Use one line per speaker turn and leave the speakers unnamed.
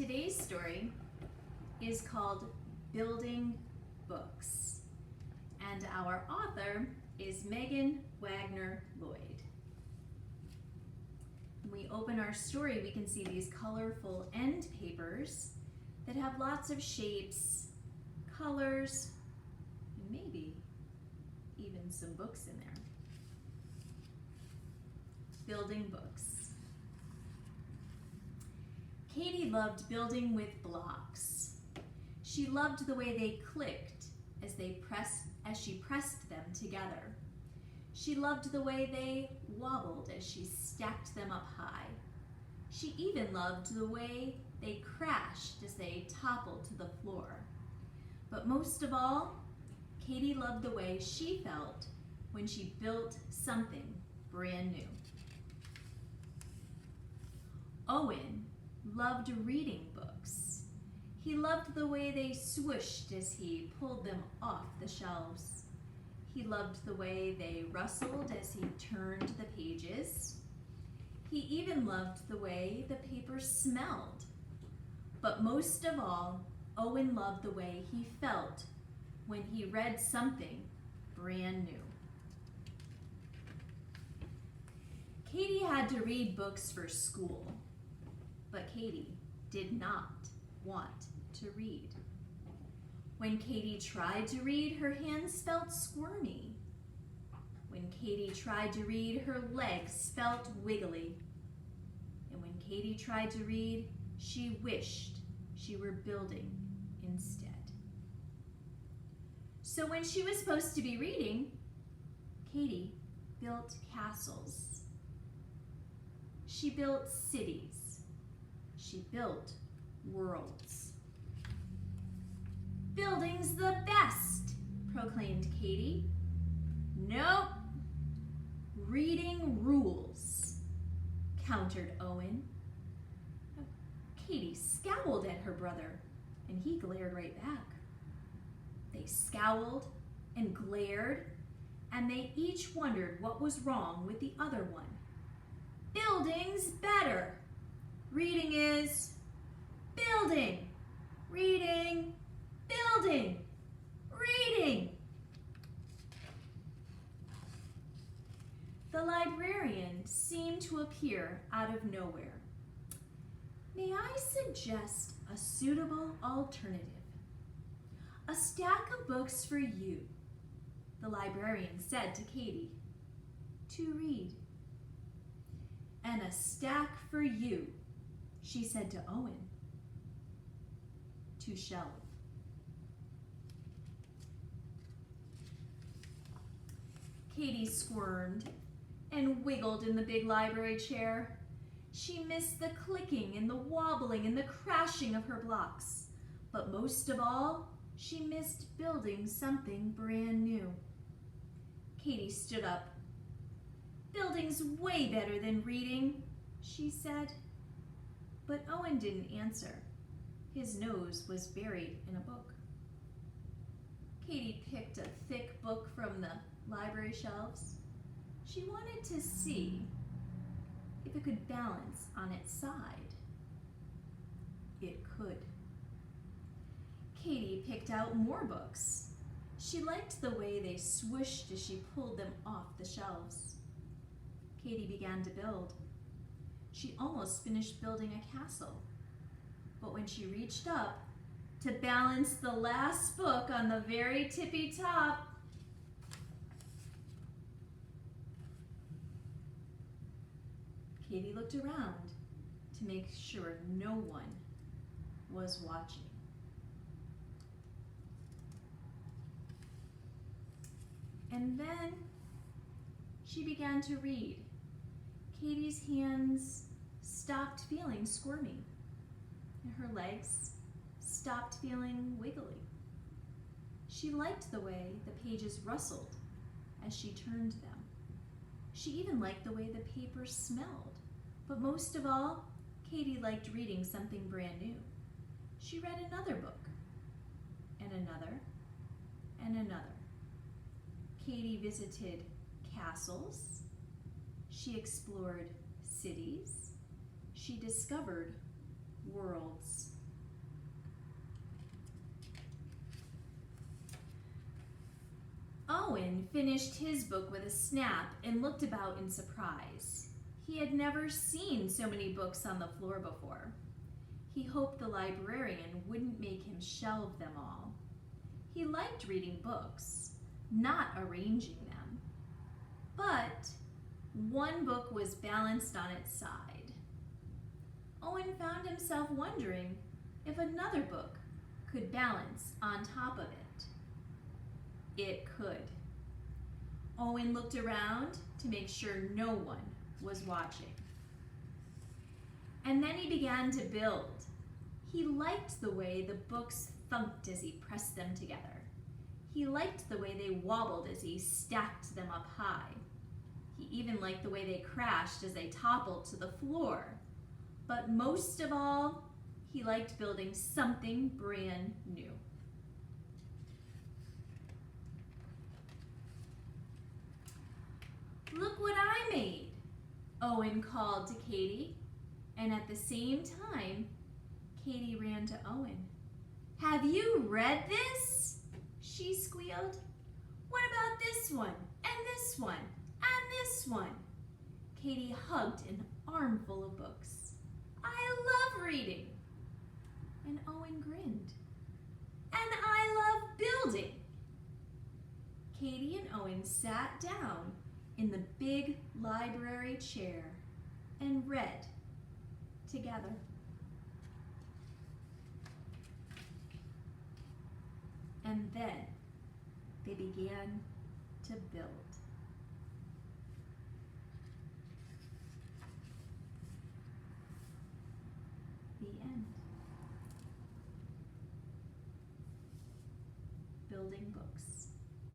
Today's story is called Building Books, and our author is Megan Wagner Lloyd. When we open our story, we can see these colorful end papers that have lots of shapes, colors, and maybe even some books in there. Building books. Katie loved building with blocks. She loved the way they clicked as she pressed them together. She loved the way they wobbled as she stacked them up high. She even loved the way they crashed as they toppled to the floor. But most of all, Katie loved the way she felt when she built something brand new. Owen loved reading books. He loved the way they swooshed as he pulled them off the shelves. He loved the way they rustled as he turned the pages. He even loved the way the paper smelled. But most of all, Owen loved the way he felt when he read something brand new. Katie had to read books for school, but Katie did not want to read. When Katie tried to read, her hands felt squirmy. When Katie tried to read, her legs felt wiggly. And when Katie tried to read, she wished she were building instead. So when she was supposed to be reading, Katie built castles. She built cities. She built worlds. "Building's the best," proclaimed Katie. "Nope, reading rules," countered Owen. Katie scowled at her brother, and he glared right back. They scowled and glared, and they each wondered what was wrong with the other one. "Building's better. Reading is building. Reading, building, reading." The librarian seemed to appear out of nowhere. "May I suggest a suitable alternative? A stack of books for you," the librarian said to Katie, "to read." "And a stack for you," she said to Owen, "to shelve." Katie squirmed and wiggled in the big library chair. She missed the clicking and the wobbling and the crashing of her blocks. But most of all, she missed building something brand new. Katie stood up. "Building's way better than reading," she said. But Owen didn't answer. His nose was buried in a book. Katie picked a thick book from the library shelves. She wanted to see if it could balance on its side. It could. Katie picked out more books. She liked the way they swooshed as she pulled them off the shelves. Katie began to build. She almost finished building a castle. But when she reached up to balance the last book on the very tippy top, Katie looked around to make sure no one was watching. And then she began to read. Katie's hands stopped feeling squirmy, and her legs stopped feeling wiggly. She liked the way the pages rustled as she turned them. She even liked the way the paper smelled. But most of all, Katie liked reading something brand new. She read another book, and another, and another. Katie visited castles. She explored cities. She discovered worlds. finished his book with a snap and looked about in surprise. He had never seen so many books on the floor before. He hoped the librarian wouldn't make him shelve them all. He liked reading books, not arranging them. But one book was balanced on its side. Owen found himself wondering if another book could balance on top of it. It could. Owen looked around to make sure no one was watching. And then he began to build. He liked the way the books thunked as he pressed them together. He liked the way they wobbled as he stacked them up high. He even liked the way they crashed as they toppled to the floor. But most of all, he liked building something brand new. "Look what I made," Owen called to Katie, and at the same time, Katie ran to Owen. "Have you read this?" she squealed. "What about this one, and this one, and this one?" Katie hugged an armful of books. "I love reading." And Owen grinned. "And I love building." Katie and Owen sat down in the big library chair and read together. And then they began to build. The end. Building books.